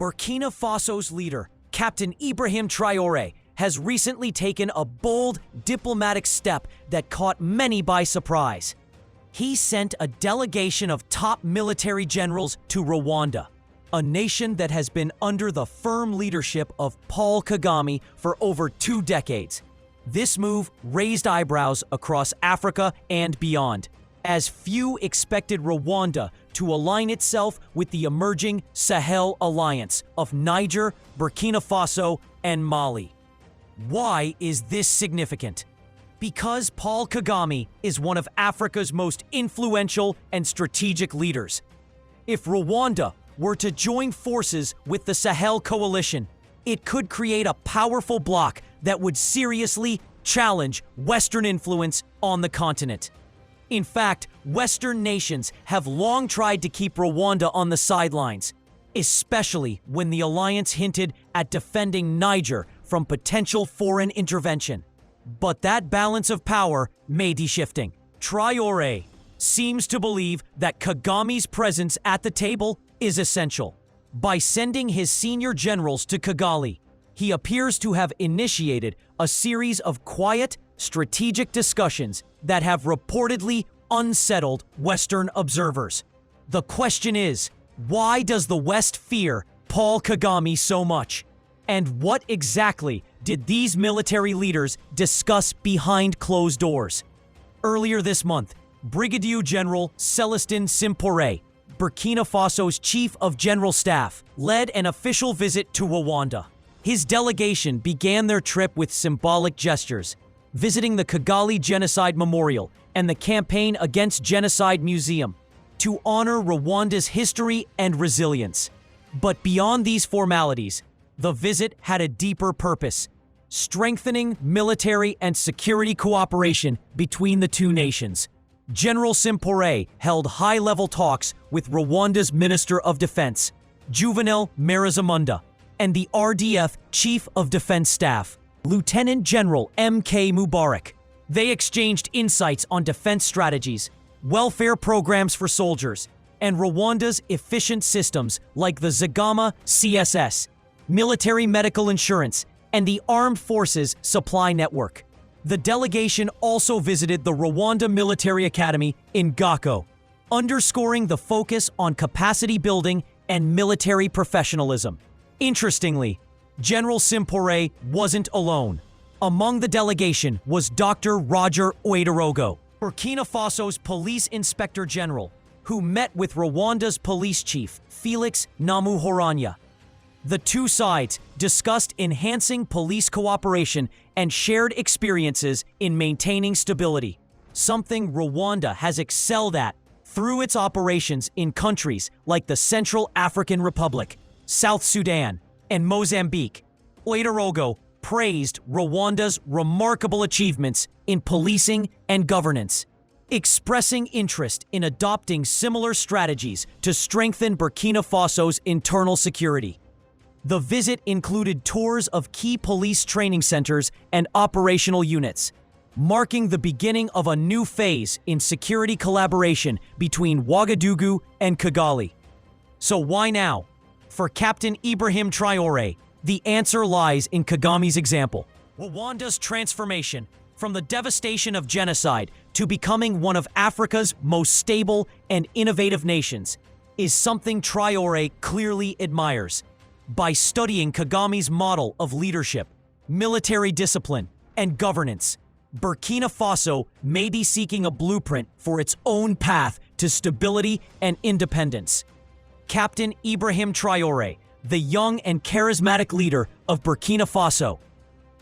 Burkina Faso's leader, Captain Ibrahim Traoré, has recently taken a bold diplomatic step that caught many by surprise. He sent a delegation of top military generals to Rwanda, a nation that has been under the firm leadership of Paul Kagame for over 2 decades. This move raised eyebrows across Africa and beyond, as few expected Rwanda to align itself with the emerging Sahel alliance of Niger, Burkina Faso, and Mali. Why is this significant? Because Paul Kagame is one of Africa's most influential and strategic leaders. If Rwanda were to join forces with the Sahel coalition, it could create a powerful bloc that would seriously challenge Western influence on the continent. In fact, Western nations have long tried to keep Rwanda on the sidelines, especially when the alliance hinted at defending Niger from potential foreign intervention. But that balance of power may be shifting. Traoré seems to believe that Kagame's presence at the table is essential. By sending his senior generals to Kigali, he appears to have initiated a series of quiet, strategic discussions that have reportedly unsettled Western observers. The question is, why does the West fear Paul Kagame so much? And what exactly did these military leaders discuss behind closed doors? Earlier this month, Brigadier General Celestin Simpore, Burkina Faso's Chief of General Staff, led an official visit to Rwanda. His delegation began their trip with symbolic gestures, visiting the Kigali Genocide Memorial and the Campaign Against Genocide Museum to honor Rwanda's history and resilience. But beyond these formalities, the visit had a deeper purpose: strengthening military and security cooperation between the two nations. General Simpore held high-level talks with Rwanda's Minister of Defense, Juvenal Marizamunda, and the RDF Chief of Defense Staff, Lieutenant General M.K. Mubarak. They exchanged insights on defense strategies, welfare programs for soldiers, and Rwanda's efficient systems like the Zagama CSS, military medical insurance, and the Armed Forces Supply Network. The delegation also visited the Rwanda Military Academy in Gako, underscoring the focus on capacity building and military professionalism. Interestingly, General Simpore wasn't alone. Among the delegation was Dr. Roger Ouedraogo, Burkina Faso's Police Inspector General, who met with Rwanda's police chief, Felix Namuhoranya. The two sides discussed enhancing police cooperation and shared experiences in maintaining stability, something Rwanda has excelled at through its operations in countries like the Central African Republic, South Sudan, and Mozambique. Ouedraogo praised Rwanda's remarkable achievements in policing and governance, expressing interest in adopting similar strategies to strengthen Burkina Faso's internal security. The visit included tours of key police training centers and operational units, marking the beginning of a new phase in security collaboration between Ouagadougou and Kigali. So why now? For Captain Ibrahim Traoré, the answer lies in Kagame's example. Rwanda's transformation from the devastation of genocide to becoming one of Africa's most stable and innovative nations is something Traoré clearly admires. By studying Kagame's model of leadership, military discipline, and governance, Burkina Faso may be seeking a blueprint for its own path to stability and independence. Captain Ibrahim Traoré, the young and charismatic leader of Burkina Faso,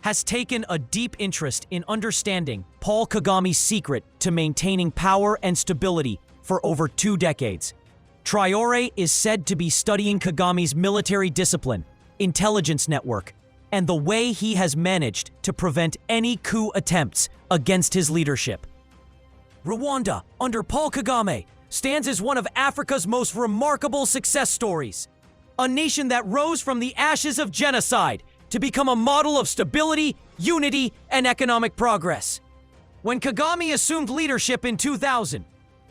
has taken a deep interest in understanding Paul Kagame's secret to maintaining power and stability for over 2 decades. Traoré is said to be studying Kagame's military discipline, intelligence network, and the way he has managed to prevent any coup attempts against his leadership. Rwanda, under Paul Kagame, stands as one of Africa's most remarkable success stories. A nation that rose from the ashes of genocide to become a model of stability, unity, and economic progress. When Kagame assumed leadership in 2000,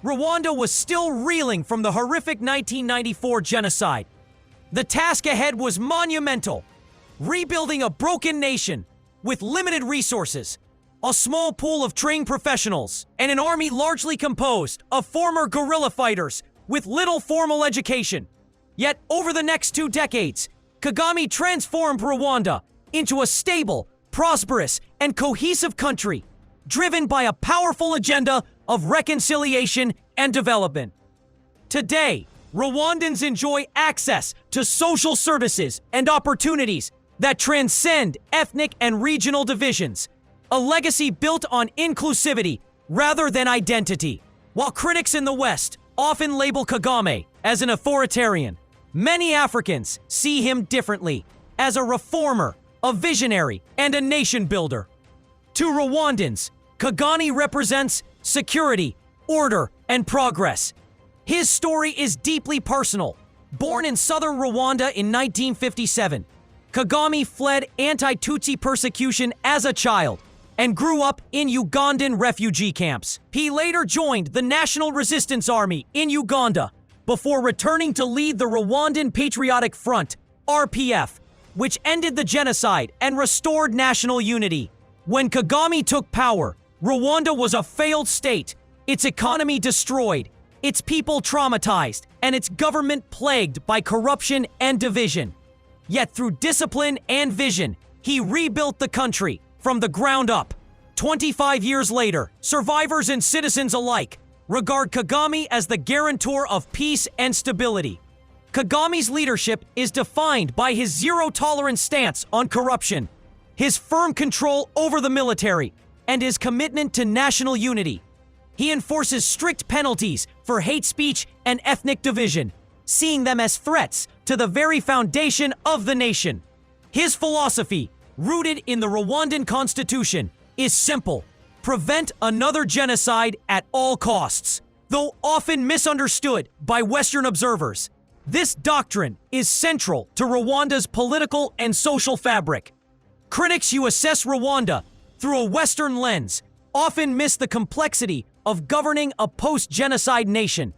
Rwanda was still reeling from the horrific 1994 genocide. The task ahead was monumental: rebuilding a broken nation with limited resources, a small pool of trained professionals, and an army largely composed of former guerrilla fighters with little formal education. Yet, over the next 2 decades, Kagame transformed Rwanda into a stable, prosperous, and cohesive country, driven by a powerful agenda of reconciliation and development. Today, Rwandans enjoy access to social services and opportunities that transcend ethnic and regional divisions, a legacy built on inclusivity rather than identity. While critics in the West often label Kagame as an authoritarian, many Africans see him differently, as a reformer, a visionary, and a nation builder. To Rwandans, Kagame represents security, order, and progress. His story is deeply personal. Born in southern Rwanda in 1957, Kagame fled anti-Tutsi persecution as a child and grew up in Ugandan refugee camps. He later joined the National Resistance Army in Uganda before returning to lead the Rwandan Patriotic Front, RPF, which ended the genocide and restored national unity. When Kagame took power, Rwanda was a failed state, its economy destroyed, its people traumatized, and its government plagued by corruption and division. Yet through discipline and vision, he rebuilt the country from the ground up. 25 years later, survivors and citizens alike regard Kagame as the guarantor of peace and stability. Kagame's leadership is defined by his zero-tolerance stance on corruption, his firm control over the military, and his commitment to national unity. He enforces strict penalties for hate speech and ethnic division, seeing them as threats to the very foundation of the nation. His philosophy, rooted in the Rwandan constitution, is simple: prevent another genocide at all costs. Though often misunderstood by Western observers, this doctrine is central to Rwanda's political and social fabric. Critics who assess Rwanda through a Western lens often miss the complexity of governing a post-genocide nation.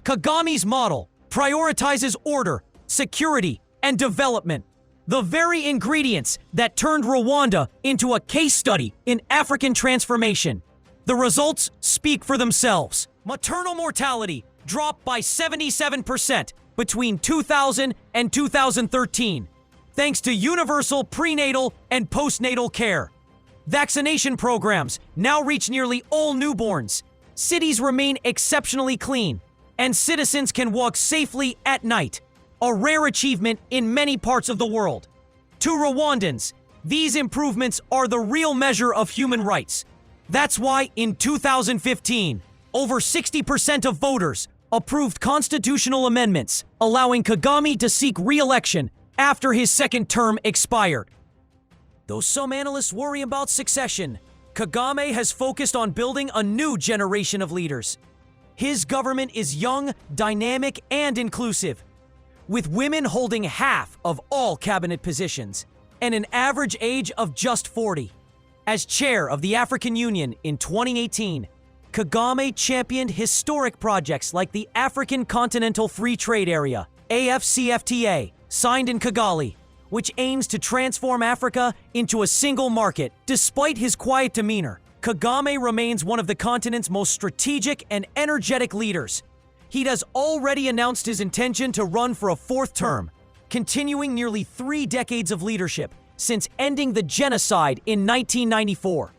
Kagame's model prioritizes order, security, and development, the very ingredients that turned Rwanda into a case study in African transformation. The results speak for themselves. Maternal mortality dropped by 77% between 2000 and 2013, thanks to universal prenatal and postnatal care. Vaccination programs now reach nearly all newborns. Cities remain exceptionally clean, and citizens can walk safely at night, a rare achievement in many parts of the world. To Rwandans, these improvements are the real measure of human rights. That's why in 2015, over 60% of voters approved constitutional amendments allowing Kagame to seek re-election after his second term expired. Though some analysts worry about succession, Kagame has focused on building a new generation of leaders. His government is young, dynamic, and inclusive, with women holding half of all cabinet positions and an average age of just 40. As chair of the African Union in 2018, Kagame championed historic projects like the African Continental Free Trade Area, AfCFTA, signed in Kigali, which aims to transform Africa into a single market. Despite his quiet demeanor, Kagame remains one of the continent's most strategic and energetic leaders. He has already announced his intention to run for a fourth term, continuing nearly 3 decades of leadership since ending the genocide in 1994.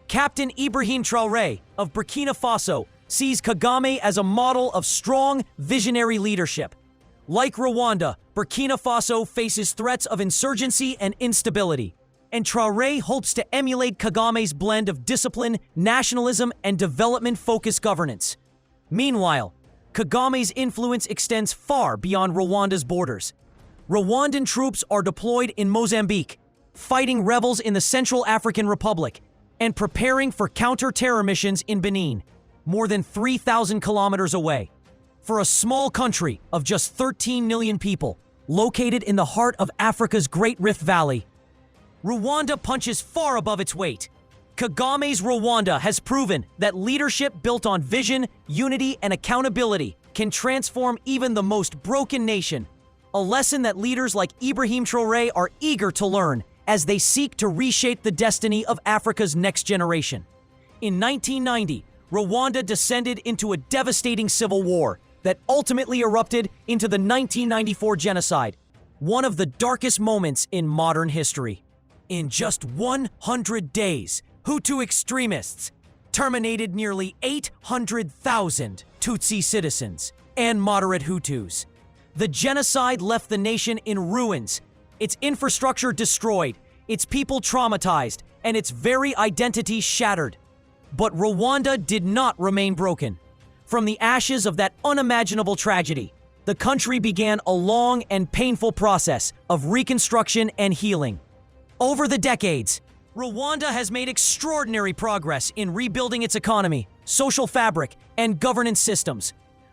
Captain Ibrahim Traoré of Burkina Faso sees Kagame as a model of strong, visionary leadership. Like Rwanda, Burkina Faso faces threats of insurgency and instability, and Traoré hopes to emulate Kagame's blend of discipline, nationalism, and development-focused governance. Meanwhile, Kagame's influence extends far beyond Rwanda's borders. Rwandan troops are deployed in Mozambique, fighting rebels in the Central African Republic, and preparing for counter-terror missions in Benin, more than 3,000 kilometers away. For a small country of just 13 million people, located in the heart of Africa's Great Rift Valley, Rwanda punches far above its weight. Kagame's Rwanda has proven that leadership built on vision, unity, and accountability can transform even the most broken nation. a lesson that leaders like Ibrahim Traoré are eager to learn as they seek to reshape the destiny of Africa's next generation. In 1990, Rwanda descended into a devastating civil war that ultimately erupted into the 1994 genocide, one of the darkest moments in modern history. In just 100 days, Hutu extremists terminated nearly 800,000 Tutsi citizens and moderate Hutus. The genocide left the nation in ruins, its infrastructure destroyed, its people traumatized, and its very identity shattered. But Rwanda did not remain broken. From the ashes of that unimaginable tragedy, the country began a long and painful process of reconstruction and healing. Over the decades, Rwanda has made extraordinary progress in rebuilding its economy, social fabric, and governance systems.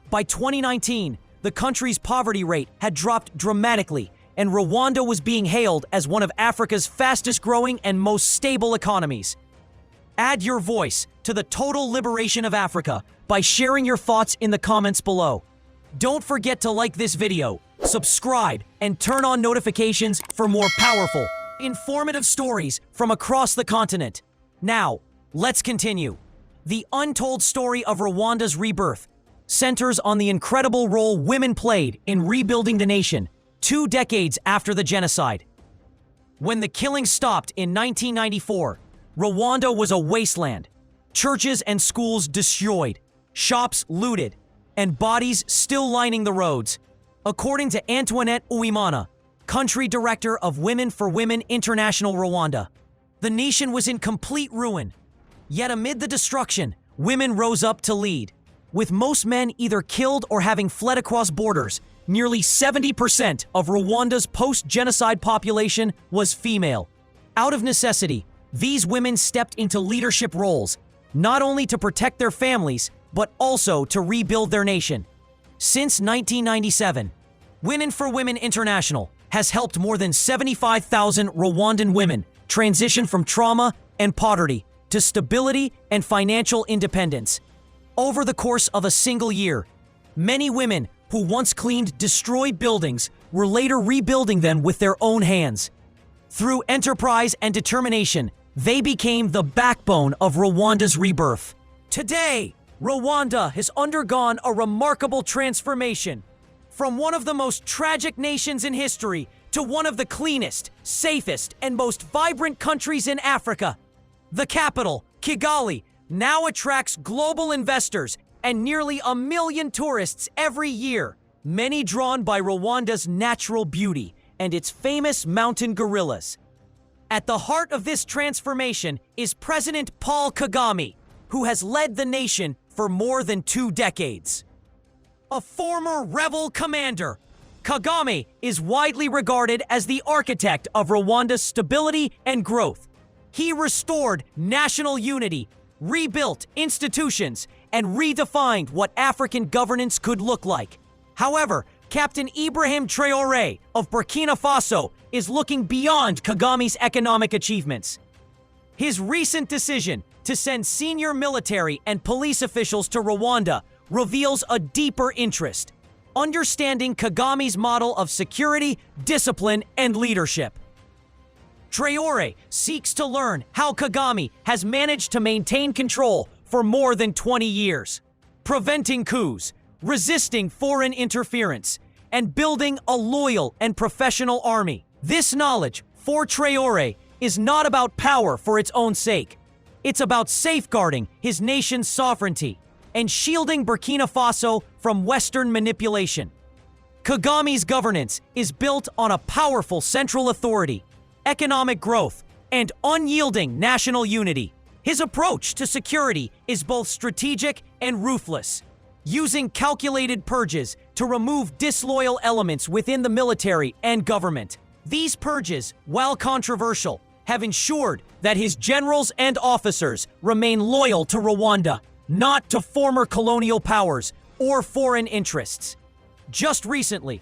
By 2019, the country's poverty rate had dropped dramatically, and Rwanda was being hailed as one of Africa's fastest-growing and most stable economies. Add your voice to the total liberation of Africa by sharing your thoughts in the comments below. Don't forget to like this video, subscribe, and turn on notifications for more powerful, informative stories from across the continent. Now, let's continue. The untold story of Rwanda's rebirth centers on the incredible role women played in rebuilding the nation 2 decades after the genocide. When the killing stopped in 1994, Rwanda was a wasteland. Churches and schools destroyed, shops looted, and bodies still lining the roads. According to Antoinette Uwimana, country director of Women for Women International Rwanda, the nation was in complete ruin. Yet amid the destruction, women rose up to lead. With most men either killed or having fled across borders, nearly 70% of Rwanda's post-genocide population was female. Out of necessity, these women stepped into leadership roles, not only to protect their families, but also to rebuild their nation. Since 1997, Women for Women International has helped more than 75,000 Rwandan women transition from trauma and poverty to stability and financial independence. Over the course of a single year, many women who once cleaned destroyed buildings were later rebuilding them with their own hands. Through enterprise and determination, they became the backbone of Rwanda's rebirth. Today, Rwanda has undergone a remarkable transformation. From one of the most tragic nations in history to one of the cleanest, safest, and most vibrant countries in Africa. The capital, Kigali, now attracts global investors and nearly 1 million tourists every year, many drawn by Rwanda's natural beauty and its famous mountain gorillas. At the heart of this transformation is President Paul Kagame, who has led the nation for more than 2 decades. A former rebel commander, Kagame is widely regarded as the architect of Rwanda's stability and growth. He restored national unity, rebuilt institutions, and redefined what African governance could look like. However, Captain Ibrahim Traoré of Burkina Faso is looking beyond Kagame's economic achievements. His recent decision to send senior military and police officials to Rwanda reveals a deeper interest, understanding Kagame's model of security, discipline, and leadership. Traore seeks to learn how Kagame has managed to maintain control for more than 20 years, preventing coups, resisting foreign interference, and building a loyal and professional army. This knowledge, for Traore, is not about power for its own sake. It's about safeguarding his nation's sovereignty and shielding Burkina Faso from Western manipulation. Kagame's governance is built on a powerful central authority, economic growth, and unyielding national unity. His approach to security is both strategic and ruthless, using calculated purges to remove disloyal elements within the military and government. These purges, while controversial, have ensured that his generals and officers remain loyal to Rwanda, not to former colonial powers or foreign interests. Just recently,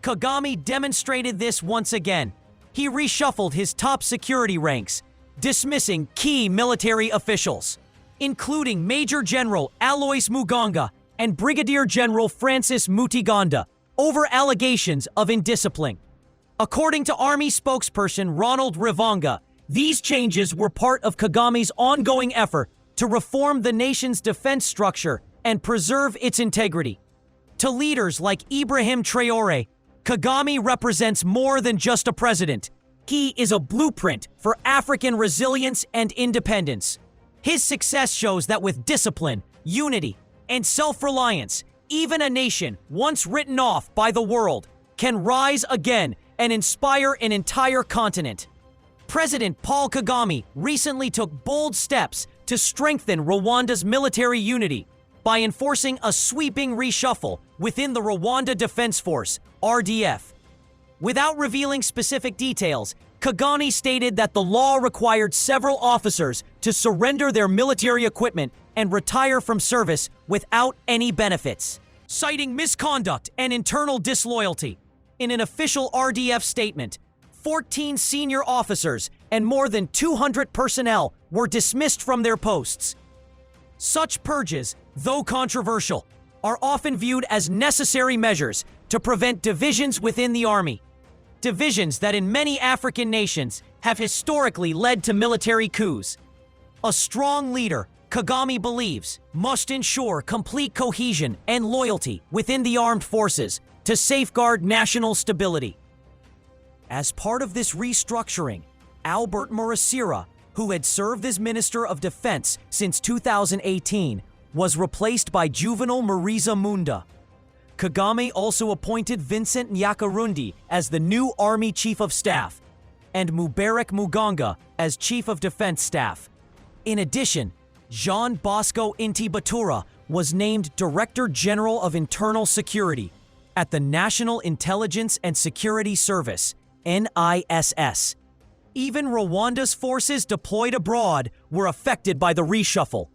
Kagame demonstrated this once again. He reshuffled his top security ranks, dismissing key military officials, including Major General Alois Muganga and Brigadier General Francis Mutiganda, over allegations of indiscipline. According to Army spokesperson Ronald Rivanga, these changes were part of Kagame's ongoing effort to reform the nation's defense structure and preserve its integrity. To leaders like Ibrahim Traoré, Kagame represents more than just a president. He is a blueprint for African resilience and independence. His success shows that with discipline, unity, and self-reliance, even a nation once written off by the world can rise again and inspire an entire continent. President Paul Kagame recently took bold steps to strengthen Rwanda's military unity by enforcing a sweeping reshuffle within the Rwanda Defense Force, RDF. Without revealing specific details, Kagame stated that the law required several officers to surrender their military equipment and retire from service without any benefits, citing misconduct and internal disloyalty. In an official RDF statement, 14 senior officers and more than 200 personnel were dismissed from their posts. Such purges, though controversial, are often viewed as necessary measures to prevent divisions within the army. Divisions that in many African nations have historically led to military coups. A strong leader, Kagame believes, must ensure complete cohesion and loyalty within the armed forces to safeguard national stability. As part of this restructuring, Albert Murasira, who had served as Minister of Defense since 2018, was replaced by Juvenal Muriza Munda. Kagame also appointed Vincent Nyakarundi as the new Army Chief of Staff, and Mubarak Muganga as Chief of Defense Staff. In addition, Jean Bosco Intibatura was named Director General of Internal Security at the National Intelligence and Security Service, NISS. Even Rwanda's forces deployed abroad were affected by the reshuffle.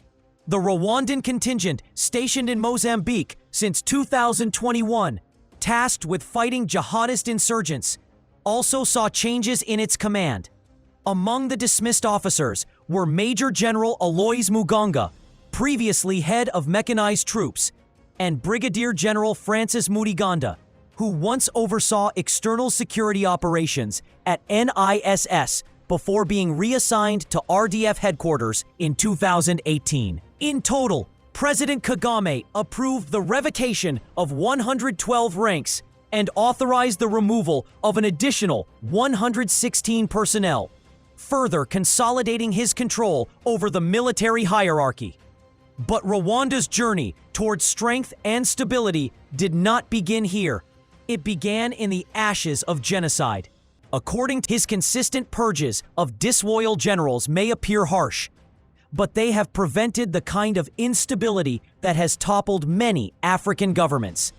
The Rwandan contingent stationed in Mozambique since 2021, tasked with fighting jihadist insurgents, also saw changes in its command. Among the dismissed officers were Major General Aloys Muganga, previously head of mechanized troops, and Brigadier General Francis Mudiganda, who once oversaw external security operations at NISS before being reassigned to RDF headquarters in 2018. In total, President Kagame approved the revocation of 112 ranks and authorized the removal of an additional 116 personnel, further consolidating his control over the military hierarchy. But Rwanda's journey towards strength and stability did not begin here. It began in the ashes of genocide. According to his consistent purges of disloyal generals may appear harsh, but they have prevented the kind of instability that has toppled many African governments.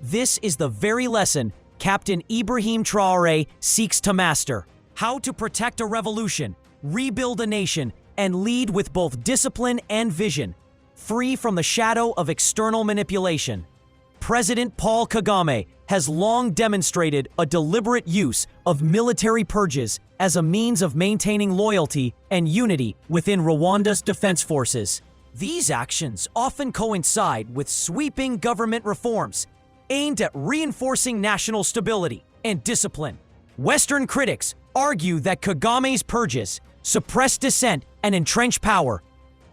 This is the very lesson Captain Ibrahim Traoré seeks to master: how to protect a revolution, rebuild a nation, and lead with both discipline and vision, free from the shadow of external manipulation. President Paul Kagame has long demonstrated a deliberate use of military purges as a means of maintaining loyalty and unity within Rwanda's defense forces. These actions often coincide with sweeping government reforms aimed at reinforcing national stability and discipline. Western critics argue that Kagame's purges suppress dissent and entrench power,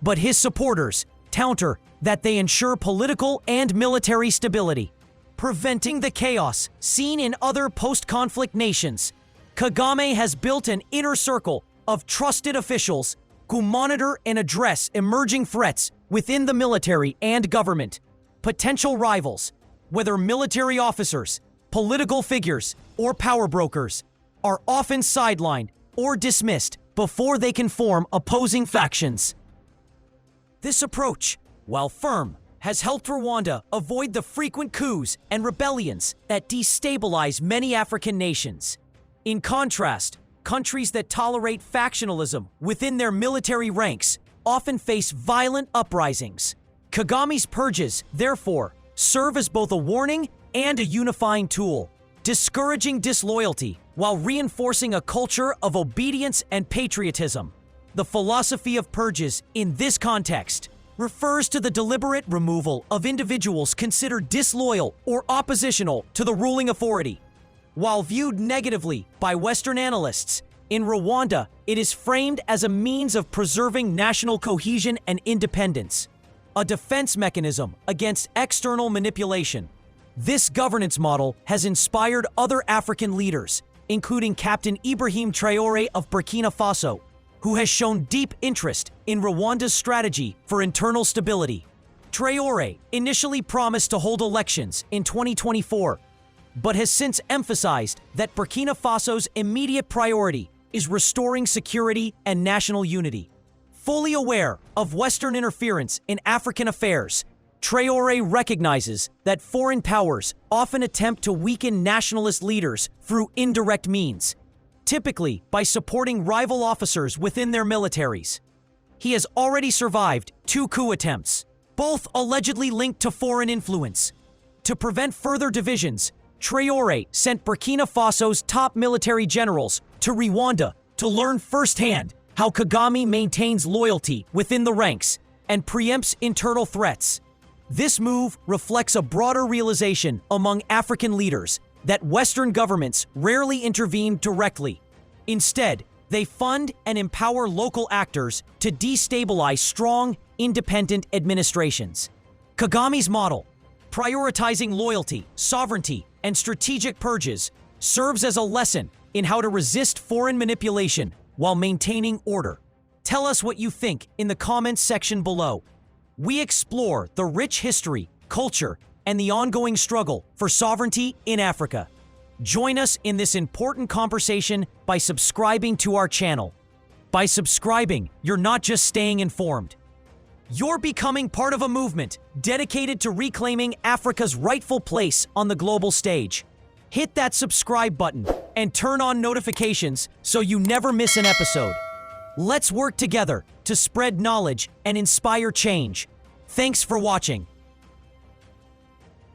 but his supporters counter that they ensure political and military stability, preventing the chaos seen in other post-conflict nations. Kagame has built an inner circle of trusted officials who monitor and address emerging threats within the military and government. Potential rivals, whether military officers, political figures, or power brokers, are often sidelined or dismissed before they can form opposing factions. This approach, while firm, has helped Rwanda avoid the frequent coups and rebellions that destabilize many African nations. In contrast, countries that tolerate factionalism within their military ranks often face violent uprisings. Kagame's purges, therefore, serve as both a warning and a unifying tool, discouraging disloyalty while reinforcing a culture of obedience and patriotism. The philosophy of purges in this context refers to the deliberate removal of individuals considered disloyal or oppositional to the ruling authority. While viewed negatively by Western analysts, in Rwanda, it is framed as a means of preserving national cohesion and independence, a defense mechanism against external manipulation. This governance model has inspired other African leaders, including Captain Ibrahim Traoré of Burkina Faso, who has shown deep interest in Rwanda's strategy for internal stability. Traoré initially promised to hold elections in 2024, but has since emphasized that Burkina Faso's immediate priority is restoring security and national unity. Fully aware of Western interference in African affairs, Traoré recognizes that foreign powers often attempt to weaken nationalist leaders through indirect means, typically by supporting rival officers within their militaries. He has already survived 2 coup attempts, both allegedly linked to foreign influence. To prevent further divisions, Traoré sent Burkina Faso's top military generals to Rwanda to learn firsthand how Kagame maintains loyalty within the ranks and preempts internal threats. This move reflects a broader realization among African leaders that Western governments rarely intervene directly. Instead, they fund and empower local actors to destabilize strong, independent administrations. Kagame's model, prioritizing loyalty, sovereignty, and strategic purges, serves as a lesson in how to resist foreign manipulation while maintaining order. Tell us what you think in the comments section below. We explore the rich history, culture, and the ongoing struggle for sovereignty in Africa. Join us in this important conversation by subscribing to our channel. By subscribing, you're not just staying informed. You're becoming part of a movement dedicated to reclaiming Africa's rightful place on the global stage. Hit that subscribe button and turn on notifications so you never miss an episode. Let's work together to spread knowledge and inspire change. Thanks for watching.